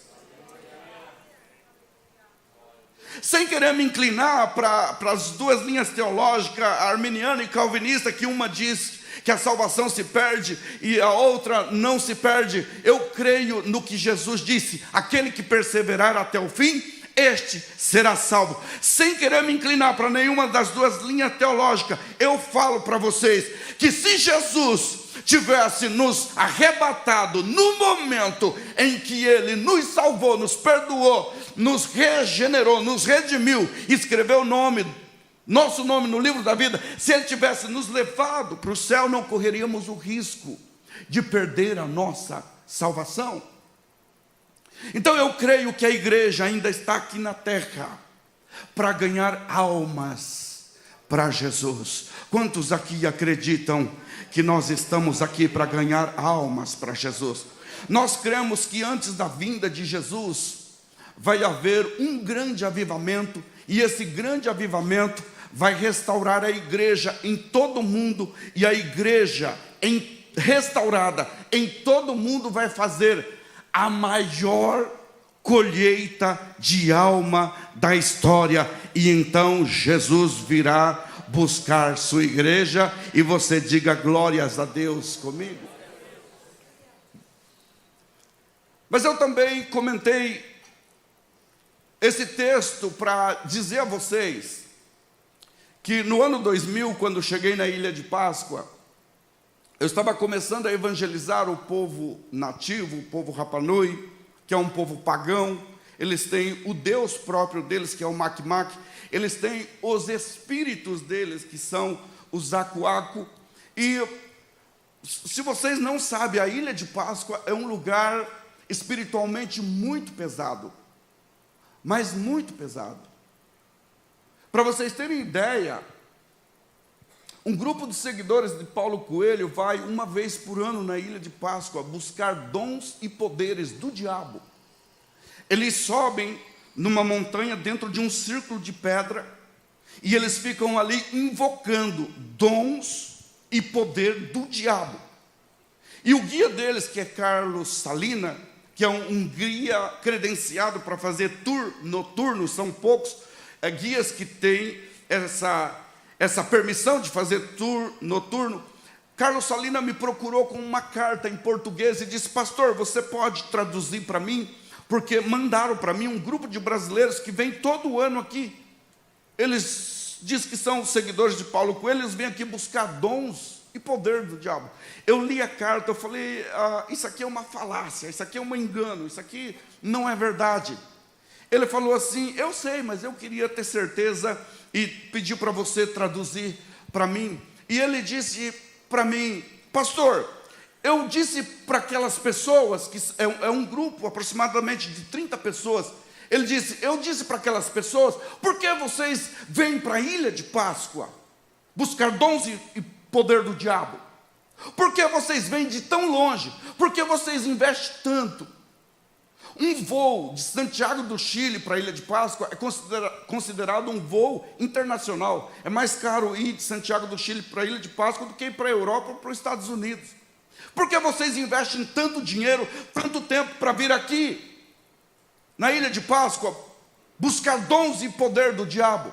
S1: Sem querer me inclinar para as duas linhas teológicas, arminiana e calvinista, que uma diz que a salvação se perde e a outra não se perde, eu creio no que Jesus disse: aquele que perseverar até o fim, este será salvo. Sem querer me inclinar para nenhuma das duas linhas teológicas, eu falo para vocês que se Jesus tivesse nos arrebatado no momento em que Ele nos salvou, nos perdoou, nos regenerou, nos redimiu, escreveu nosso nome no livro da vida, se Ele tivesse nos levado para o céu, não correríamos o risco de perder a nossa salvação. Então eu creio que a igreja ainda está aqui na terra para ganhar almas para Jesus. Quantos aqui acreditam que nós estamos aqui para ganhar almas para Jesus? Nós cremos que antes da vinda de Jesus vai haver um grande avivamento, e esse grande avivamento vai restaurar a igreja em todo o mundo, e a igreja restaurada em todo o mundo vai fazer a maior colheita de alma da história. E então Jesus virá buscar sua igreja, e você diga glórias a Deus comigo. Mas eu também comentei esse texto para dizer a vocês que no ano 2000, quando cheguei na Ilha de Páscoa, eu estava começando a evangelizar o povo nativo, o povo Rapa Nui, que é um povo pagão. Eles têm o Deus próprio deles, que é o Makmak. Eles têm os espíritos deles, que são os Aku-Aku. E se vocês não sabem, a Ilha de Páscoa é um lugar espiritualmente muito pesado, mas muito pesado. Para vocês terem ideia, um grupo de seguidores de Paulo Coelho vai uma vez por ano na Ilha de Páscoa buscar dons e poderes do diabo. Eles sobem numa montanha dentro de um círculo de pedra e eles ficam ali invocando dons e poder do diabo. E o guia deles, que é Carlos Salina, que é um guia credenciado para fazer tour noturno, são poucos guias que têm essa permissão de fazer tour noturno. Carlos Salina me procurou com uma carta em português e disse: pastor, você pode traduzir para mim? Porque mandaram para mim um grupo de brasileiros que vem todo ano aqui. Eles dizem que são seguidores de Paulo Coelho, eles vêm aqui buscar dons e poder do diabo. Eu li a carta, eu falei: isso aqui é uma falácia, isso aqui é um engano, isso aqui não é verdade. Ele falou assim: eu sei, mas eu queria ter certeza e pediu para você traduzir para mim. E ele disse para mim: pastor, eu disse para aquelas pessoas, que é um grupo aproximadamente de 30 pessoas, ele disse: eu disse para aquelas pessoas, por que vocês vêm para a Ilha de Páscoa buscar dons e poder do diabo? Por que vocês vêm de tão longe? Por que vocês investem tanto? Um voo de Santiago do Chile para a Ilha de Páscoa é considerado um voo internacional. É mais caro ir de Santiago do Chile para a Ilha de Páscoa do que ir para a Europa ou para os Estados Unidos. Por que vocês investem tanto dinheiro, tanto tempo para vir aqui, na Ilha de Páscoa, buscar dons e poder do diabo?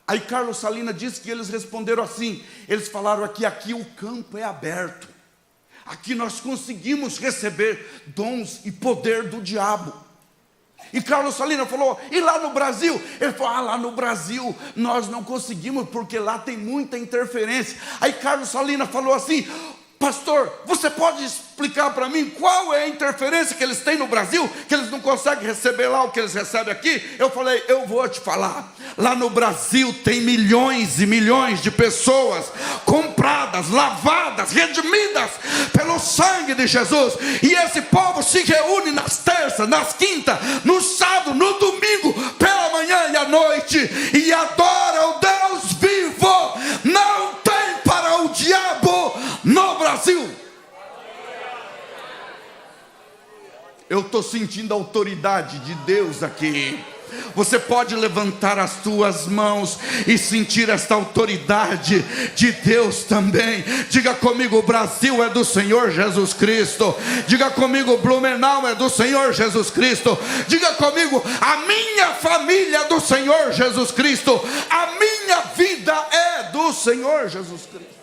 S1: Aí Carlos Salina disse que eles responderam assim, eles falaram aqui o campo é aberto. Aqui nós conseguimos receber dons e poder do diabo. E Carlos Salina falou: e lá no Brasil? Ele falou: lá no Brasil nós não conseguimos, porque lá tem muita interferência. Aí Carlos Salina falou assim: pastor, você pode explicar para mim qual é a interferência que eles têm no Brasil, que eles não conseguem receber lá o que eles recebem aqui? Eu falei, eu vou te falar. Lá no Brasil tem milhões e milhões de pessoas compradas, lavadas, redimidas pelo sangue de Jesus. E esse povo se reúne nas terças, nas quintas, no sábado, no domingo, pela manhã e à noite, e adora o Deus vivo. Não tem para o diabo no Brasil. Eu estou sentindo a autoridade de Deus aqui. Você pode levantar as tuas mãos e sentir esta autoridade de Deus também. Diga comigo, o Brasil é do Senhor Jesus Cristo. Diga comigo, Blumenau é do Senhor Jesus Cristo. Diga comigo, a minha família é do Senhor Jesus Cristo. A minha vida é do Senhor Jesus Cristo.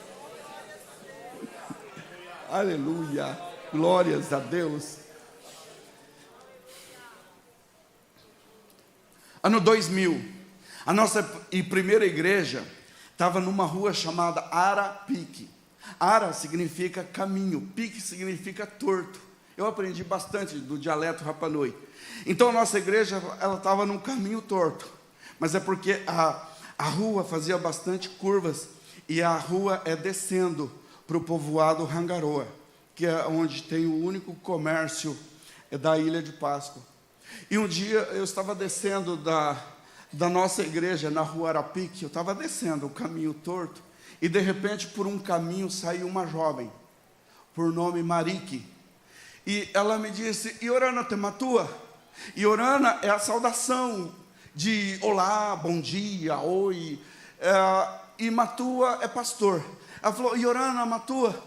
S1: Aleluia, glórias a Deus. Ano 2000, a nossa primeira igreja estava numa rua chamada Ara Pique. Ara significa caminho, Pique significa torto. Eu aprendi bastante do dialeto Rapa Nui. Então a nossa igreja estava num caminho torto, mas é porque a rua fazia bastante curvas, e a rua é descendo para o povoado Rangaroa, que é onde tem o único comércio da Ilha de Páscoa. E um dia eu estava descendo da nossa igreja na rua Arapique, eu estava descendo o caminho torto, e de repente por um caminho saiu uma jovem, por nome Marique, e ela me disse, Iorana te matua? Iorana é a saudação de olá, bom dia, oi, e matua é pastor. Ela falou, Iorana matua?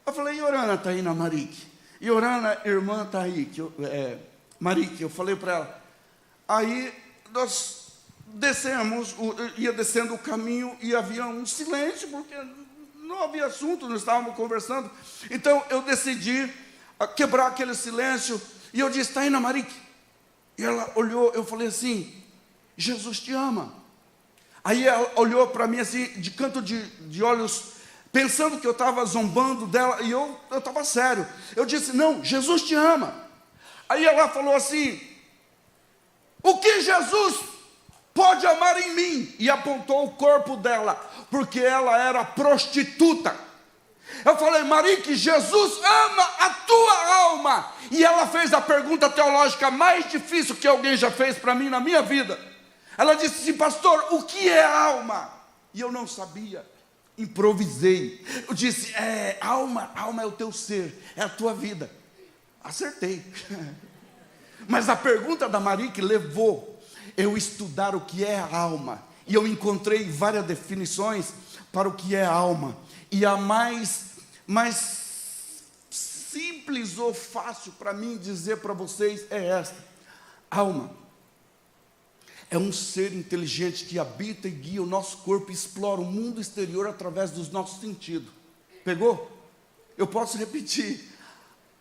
S1: Eu falei, Iorana está aí na Marique. Iorana, irmã está aí, Marique, eu falei para ela. Aí nós descemos, ia descendo o caminho e havia um silêncio, porque não havia assunto, nós estávamos conversando. Então eu decidi quebrar aquele silêncio e eu disse, está aí na Marique? E ela olhou, eu falei assim, Jesus te ama. Aí ela olhou para mim assim, de canto de olhos, pensando que eu estava zombando dela, e eu estava sério. Eu disse, não, Jesus te ama. Aí ela falou assim, o que Jesus pode amar em mim? E apontou o corpo dela, porque ela era prostituta. Eu falei, Marique, Jesus ama a tua alma. E ela fez a pergunta teológica mais difícil que alguém já fez para mim na minha vida. Ela disse assim, pastor, o que é alma? E eu não sabia, improvisei. Eu disse, alma é o teu ser, é a tua vida. Acertei. Mas a pergunta da Marique levou eu estudar o que é a alma. E eu encontrei várias definições para o que é alma. E a mais simples ou fácil para mim dizer para vocês é esta. Alma é um ser inteligente que habita e guia o nosso corpo e explora o mundo exterior através dos nossos sentidos. Pegou? Eu posso repetir.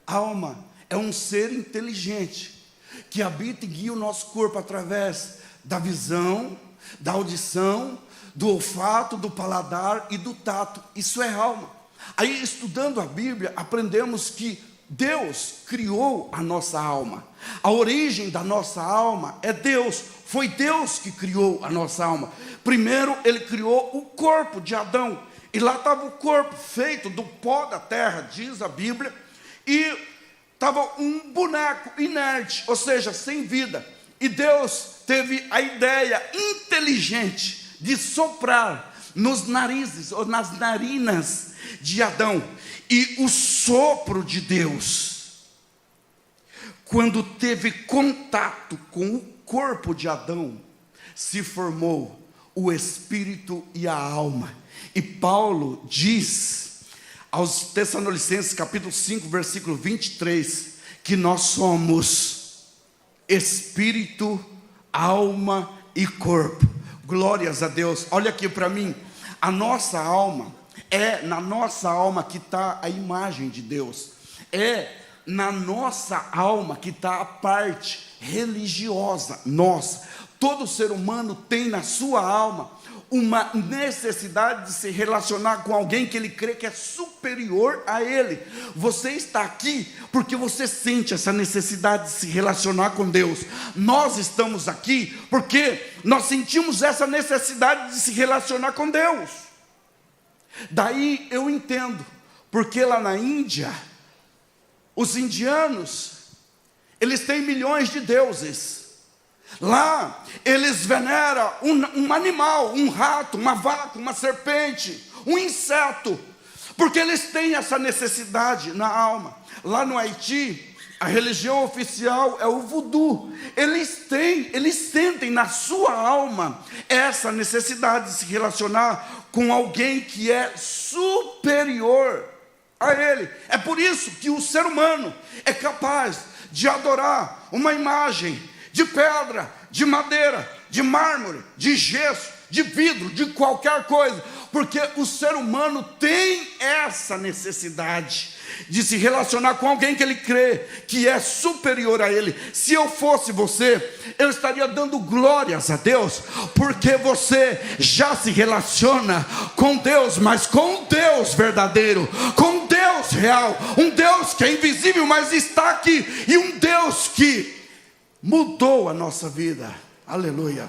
S1: Alma é um ser inteligente que habita e guia o nosso corpo através da visão, da audição, do olfato, do paladar e do tato. Isso é alma. Aí, estudando a Bíblia, aprendemos que Deus criou a nossa alma. A origem da nossa alma é Deus. Foi Deus que criou a nossa alma. Primeiro, Ele criou o corpo de Adão. E lá estava o corpo feito do pó da terra, diz a Bíblia. E estava um boneco inerte, ou seja, sem vida. E Deus teve a ideia inteligente de soprar nos narizes, ou nas narinas de Adão. E o sopro de Deus, quando teve contato com o corpo de Adão, se formou o espírito e a alma. E Paulo diz aos Tessalonicenses, capítulo 5, versículo 23, que nós somos espírito, alma e corpo. Glórias a Deus. Olha aqui para mim, a nossa alma, é na nossa alma que está a imagem de Deus, é na nossa alma que está a parte religiosa nossa. Todo ser humano tem na sua alma uma necessidade de se relacionar com alguém que ele crê que é superior a ele. Você está aqui porque você sente essa necessidade de se relacionar com Deus. Nós estamos aqui porque nós sentimos essa necessidade de se relacionar com Deus. Daí eu entendo porque lá na Índia, os indianos, eles têm milhões de deuses. Lá, eles veneram um animal, um rato, uma vaca, uma serpente, um inseto, porque eles têm essa necessidade na alma. Lá no Haiti, a religião oficial é o voodoo. Eles sentem na sua alma essa necessidade de se relacionar com alguém que é superior a ele. É por isso que o ser humano é capaz de adorar uma imagem de pedra, de madeira, de mármore, de gesso, de vidro, de qualquer coisa, porque o ser humano tem essa necessidade de se relacionar com alguém que ele crê que é superior a ele. Se eu fosse você, eu estaria dando glórias a Deus, porque você já se relaciona com Deus, mas com Deus verdadeiro, com Deus real, um Deus que é invisível, mas está aqui, e um Deus que mudou a nossa vida. Aleluia.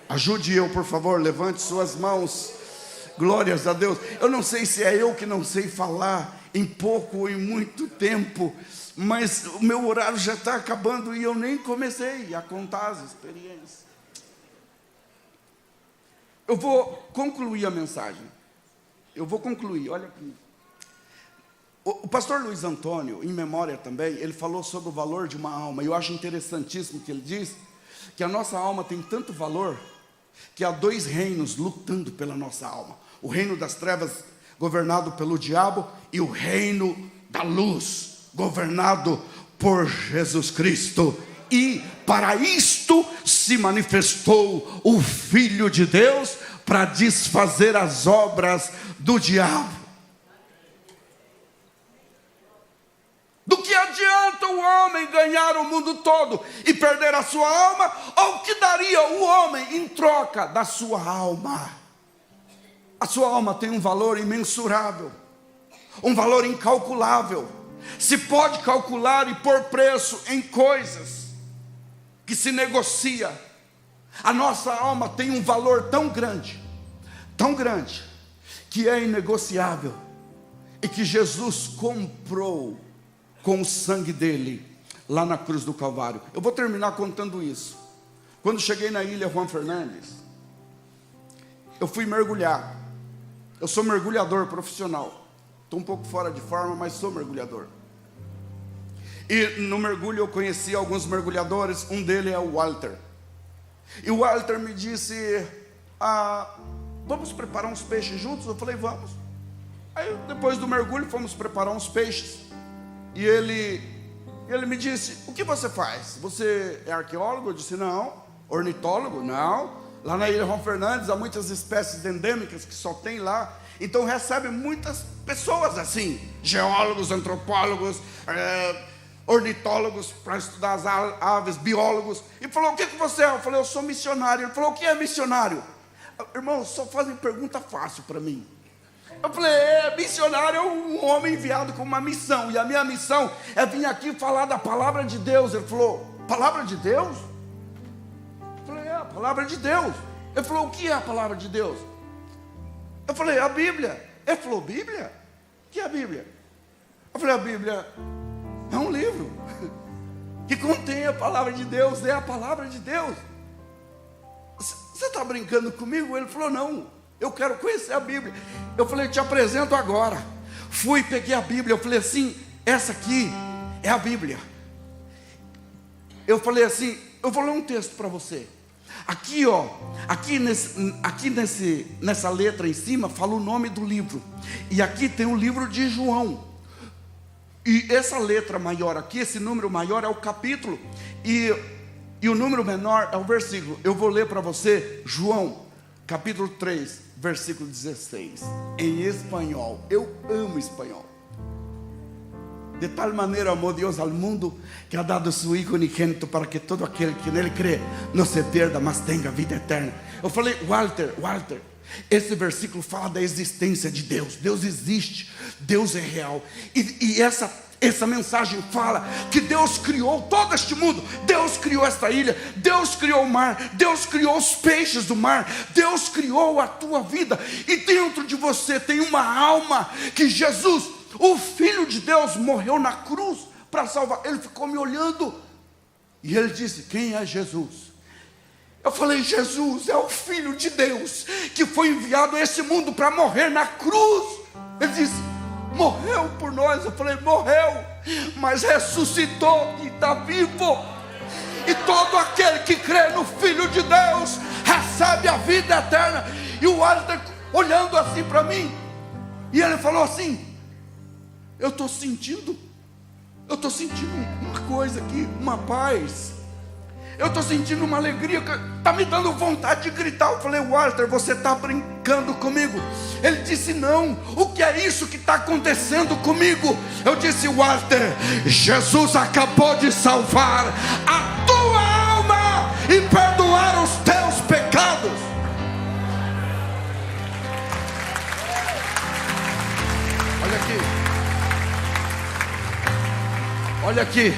S1: Ajude eu, por favor, levante suas mãos. Glórias a Deus. Eu não sei se é eu que não sei falar em pouco ou em muito tempo, mas o meu horário já está acabando e eu nem comecei a contar as experiências. Eu vou concluir a mensagem. Olha aqui. O pastor Luiz Antônio, em memória também, ele falou sobre o valor de uma alma. E eu acho interessantíssimo que ele diz que a nossa alma tem tanto valor que há dois reinos lutando pela nossa alma. O reino das trevas, governado pelo diabo, e o reino da luz, governado por Jesus Cristo. E para isto se manifestou o Filho de Deus, para desfazer as obras do diabo. Do que adianta o homem ganhar o mundo todo e perder a sua alma? Ou o que daria o homem em troca da sua alma? A sua alma tem um valor imensurável, um valor incalculável. Se pode calcular e pôr preço em coisas que se negocia. A nossa alma tem um valor tão grande, que é inegociável, e que Jesus comprou com o sangue dele, lá na cruz do Calvário. Eu vou terminar contando isso. Quando cheguei na ilha Juan Fernandes, eu fui mergulhar. Eu sou mergulhador profissional. Estou um pouco fora de forma, mas sou mergulhador. E no mergulho eu conheci alguns mergulhadores. Um deles é o Walter. E o Walter me disse: vamos preparar uns peixes juntos? Eu falei: vamos. Aí depois do mergulho fomos preparar uns peixes. E ele me disse: o que você faz? Você é arqueólogo? Eu disse: não. Ornitólogo? Não. Lá na ilha Juan Fernandes há muitas espécies endêmicas que só tem lá. Então recebe muitas pessoas assim, geólogos, antropólogos, ornitólogos para estudar as aves, biólogos. E falou: o que você é? Eu falei: eu sou missionário. Ele falou: o que é missionário? Irmão, só fazem pergunta fácil para mim. Eu falei: missionário é um homem enviado com uma missão, e a minha missão é vir aqui falar da palavra de Deus. Ele falou: palavra de Deus? Eu falei: a palavra de Deus. Ele falou: o que é a palavra de Deus? Eu falei: a Bíblia. Ele falou: Bíblia? O que é a Bíblia? Eu falei: a Bíblia é um livro que contém a palavra de Deus, é a palavra de Deus. Você está brincando comigo? Ele falou: não, eu quero conhecer a Bíblia. Eu falei: te apresento agora. Fui, peguei a Bíblia. Eu falei assim: essa aqui é a Bíblia. Eu falei assim: eu vou ler um texto para você. Aqui, ó, nessa letra em cima fala o nome do livro. E aqui tem o livro de João. E essa letra maior aqui, esse número maior é o capítulo. E o número menor é o versículo. Eu vou ler para você João, capítulo 3, versículo 16, em espanhol. Eu amo espanhol. De tal maneira amou Deus ao mundo, que ha dado su Hijo unigênito, para que todo aquele que nele crê não se perda, mas tenha vida eterna. Eu falei: Walter, Esse versículo fala da existência de Deus. Deus existe, Deus é real. E essa mensagem fala que Deus criou todo este mundo. Deus criou esta ilha, Deus criou o mar, Deus criou os peixes do mar, Deus criou a tua vida. E dentro de você tem uma alma que Jesus, o Filho de Deus, morreu na cruz para salvar. Ele ficou me olhando e ele disse: quem é Jesus? Eu falei: Jesus é o Filho de Deus que foi enviado a esse mundo para morrer na cruz. Ele disse: morreu por nós. Eu falei: morreu, mas ressuscitou e está vivo. E todo aquele que crê no Filho de Deus recebe a vida eterna. E o Walter olhando assim para mim, e ele falou assim: eu estou sentindo uma coisa aqui, uma paz. Eu estou sentindo uma alegria que está me dando vontade de gritar. Eu falei: Walter, você está brincando comigo? Ele disse: não, o que é isso que está acontecendo comigo? Eu disse: Walter, Jesus acabou de salvar a tua alma e perdoar os teus pecados. Olha aqui, olha aqui.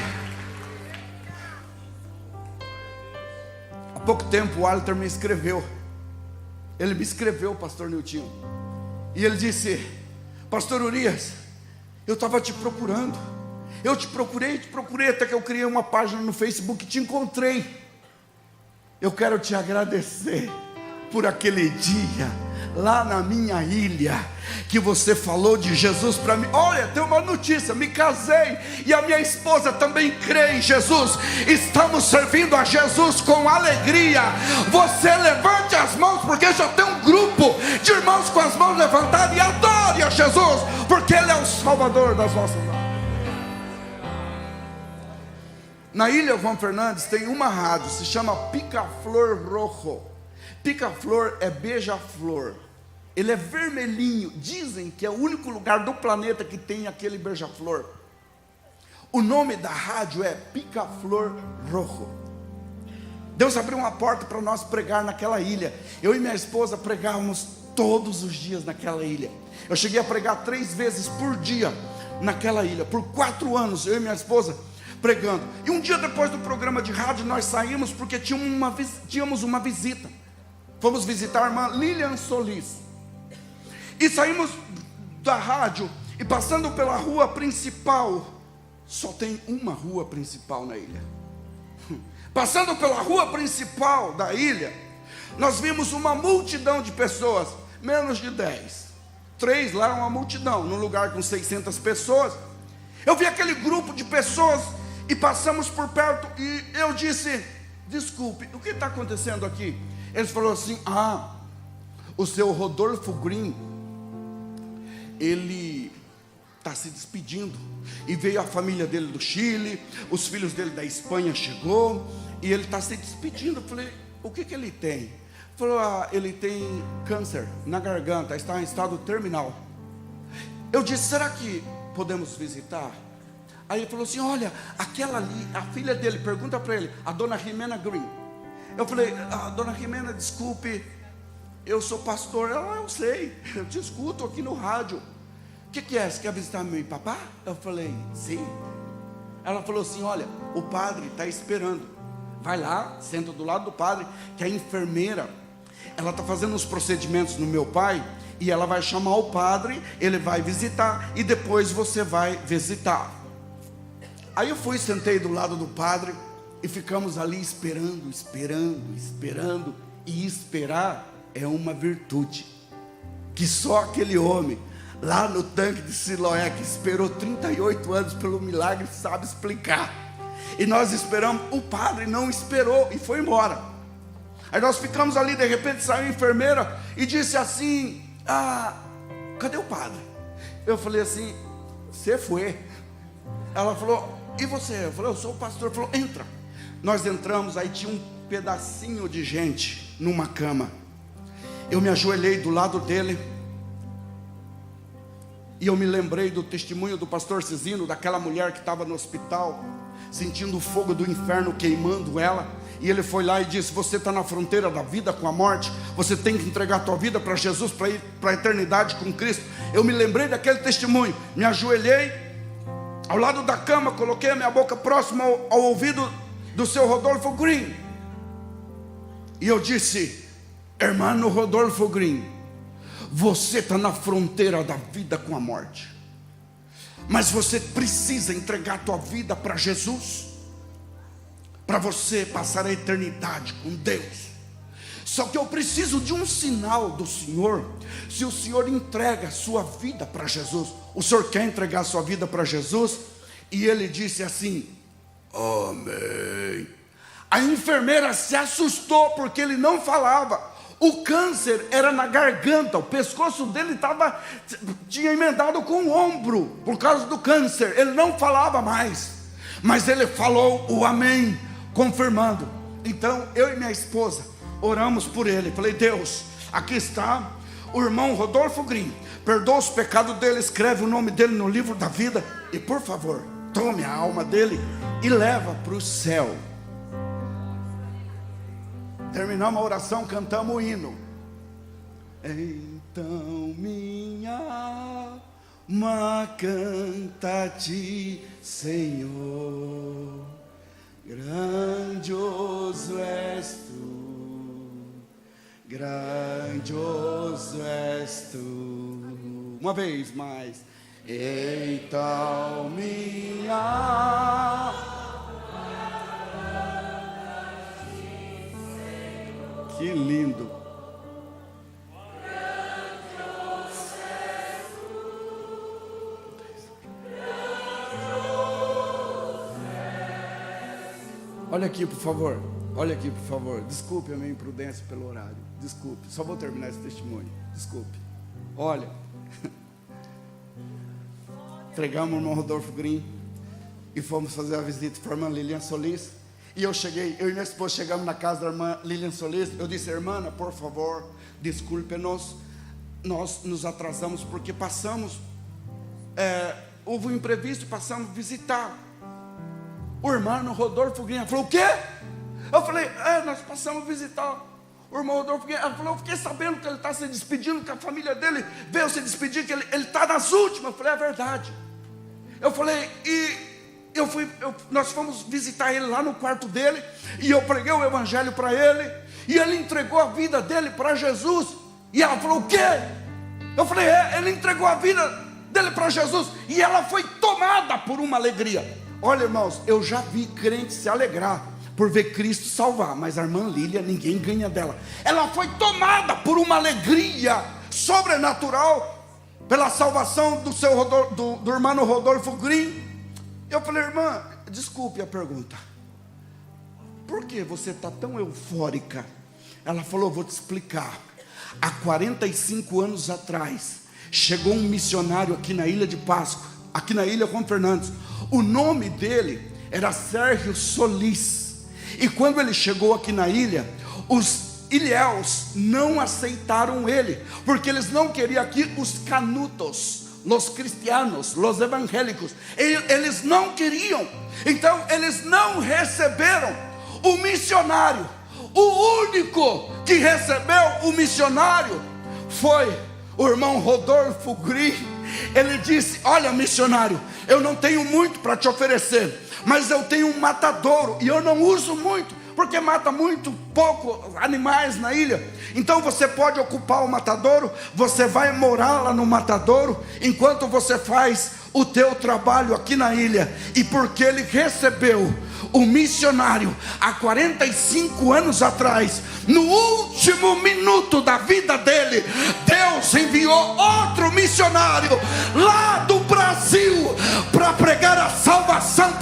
S1: Há pouco tempo o Walter me escreveu. Ele me escreveu, pastor Niltinho, e ele disse: pastor Urias, eu estava te procurando. Eu te procurei, até que eu criei uma página no Facebook e te encontrei. Eu quero te agradecer por aquele dia lá na minha ilha, que você falou de Jesus para mim. Olha, tem uma notícia: me casei e a minha esposa também crê em Jesus. Estamos servindo a Jesus com alegria. Você levante as mãos, porque já tem um grupo de irmãos com as mãos levantadas, e adore a Jesus, porque Ele é o Salvador das nossas almas. Na ilha Juan Fernandes tem uma rádio, se chama Picaflor Rojo. Picaflor é beija-flor. Ele é vermelhinho. Dizem que é o único lugar do planeta que tem aquele beija-flor. O nome da rádio é Picaflor Rojo. Deus abriu uma porta para nós pregar naquela ilha. Eu e minha esposa pregávamos todos os dias naquela ilha. Eu cheguei a pregar 3 vezes por dia naquela ilha. Por 4 anos, eu e minha esposa pregando. E um dia depois do programa de rádio, nós saímos porque tínhamos uma visita. Fomos visitar a irmã Lilian Solis. E saímos da rádio e passando pela rua principal. Só tem uma rua principal na ilha. Passando pela rua principal da ilha, nós vimos uma multidão de pessoas, menos de 10. 3 lá, uma multidão, num lugar com 600 pessoas. Eu vi aquele grupo de pessoas e passamos por perto e eu disse: desculpe, o que está acontecendo aqui? Eles falaram assim: o seu Rodolfo Green, ele está se despedindo. E veio a família dele do Chile, os filhos dele da Espanha chegou, e ele está se despedindo. Eu falei: o que ele tem? Ele falou: ele tem câncer na garganta, está em estado terminal. Eu disse: será que podemos visitar? Aí ele falou assim: olha, aquela ali, a filha dele, pergunta para ele, a dona Jimena Green. Eu falei: dona Jimena, desculpe, eu sou pastor. Ela: eu sei, eu te escuto aqui no rádio. O que é? Você quer visitar meu papá? Eu falei: sim. Ela falou assim: olha, o padre está esperando. Vai lá, senta do lado do padre, que a enfermeira, ela está fazendo uns procedimentos no meu pai, e ela vai chamar o padre, ele vai visitar, e depois você vai visitar. Aí eu fui, sentei do lado do padre, e ficamos ali esperando. E esperar é uma virtude que só aquele homem lá no tanque de Siloé, que esperou 38 anos pelo milagre, sabe explicar. E nós esperamos. O padre não esperou e foi embora. Aí nós ficamos ali, de repente saiu a enfermeira e disse assim: cadê o padre? Eu falei assim: você foi? Ela falou: e você? Eu falei: eu sou o pastor. Ela falou: entra. Nós entramos, aí tinha um pedacinho de gente numa cama. Eu me ajoelhei do lado dele E eu me lembrei do testemunho do pastor Cizino, daquela mulher que estava no hospital, sentindo o fogo do inferno queimando ela. E ele foi lá e disse: você está na fronteira da vida com a morte, você tem que entregar a tua vida para Jesus, para ir para a eternidade com Cristo. Eu me lembrei daquele testemunho, me ajoelhei ao lado da cama, coloquei a minha boca próxima ao ouvido do seu Rodolfo Green, e eu disse: irmão Rodolfo Green, você está na fronteira da vida com a morte, mas você precisa entregar a tua vida para Jesus, para você passar a eternidade com Deus. Só que eu preciso de um sinal do Senhor. Se o Senhor entrega a sua vida para Jesus, o Senhor quer entregar a sua vida para Jesus? E ele disse assim: amém. A enfermeira se assustou porque ele não falava. O câncer era na garganta, o pescoço dele tinha emendado com o ombro, por causa do câncer. Ele não falava mais, mas ele falou o amém, confirmando. Então eu e minha esposa oramos por ele. Falei: Deus, aqui está o irmão Rodolfo Green, perdoa os pecados dele, escreve o nome dele no livro da vida, e por favor, tome a alma dele e leva para o céu. Terminamos a oração, cantamos o hino. Então minha alma canta a ti, Senhor, grandioso és tu, grandioso és tu. Uma vez mais. Então minha alma. Que lindo. Olha aqui, por favor. Olha aqui, por favor. Desculpe a minha imprudência pelo horário. Desculpe. Só vou terminar esse testemunho. Desculpe. Olha. Entregamos o irmão Rodolfo Green e fomos fazer a visita para a irmã Lilian Solis. E eu e minha esposa chegamos na casa da irmã Lilian Solis. Eu disse: irmã, por favor, desculpe-nos, nós nos atrasamos porque houve um imprevisto, passamos a visitar o irmão Rodolfo Green. Ela falou: o quê? Eu falei: nós passamos a visitar o irmão Rodolfo Green. Ela falou: eu fiquei sabendo que ele está se despedindo, que a família dele veio se despedir, que ele está nas últimas. Eu falei: é verdade. Eu falei: nós fomos visitar ele lá no quarto dele, e eu preguei o evangelho para ele, e ele entregou a vida dele para Jesus. E ela falou: o quê? Eu falei: ele entregou a vida dele para Jesus. E ela foi tomada por uma alegria. Olha, irmãos, eu já vi crente se alegrar por ver Cristo salvar, mas a irmã Lília, ninguém ganha dela. Ela foi tomada por uma alegria sobrenatural pela salvação do irmão Rodolfo Green. Eu falei: irmã, desculpe a pergunta, por que você está tão eufórica? Ela falou: vou te explicar. Há 45 anos atrás, chegou um missionário aqui na Ilha de Páscoa, aqui na Ilha Juan Fernandes. O nome dele era Sérgio Solis. E quando ele chegou aqui na ilha, os ilhéus não aceitaram ele, porque eles não queriam aqui os canutos, os cristianos, os evangélicos. Eles não queriam. Então eles não receberam o missionário. O único que recebeu o missionário foi o irmão Rodolfo Green. Ele disse: olha, missionário, eu não tenho muito para te oferecer, mas eu tenho um matadouro, e eu não uso muito, porque mata muito pouco animais na ilha. Então você pode ocupar o matadouro, você vai morar lá no matadouro, enquanto você faz o teu trabalho aqui na ilha. E porque ele recebeu o missionário há 45 anos atrás, no último minuto da vida dele, Deus enviou outro missionário lá do Brasil para pregar a salvação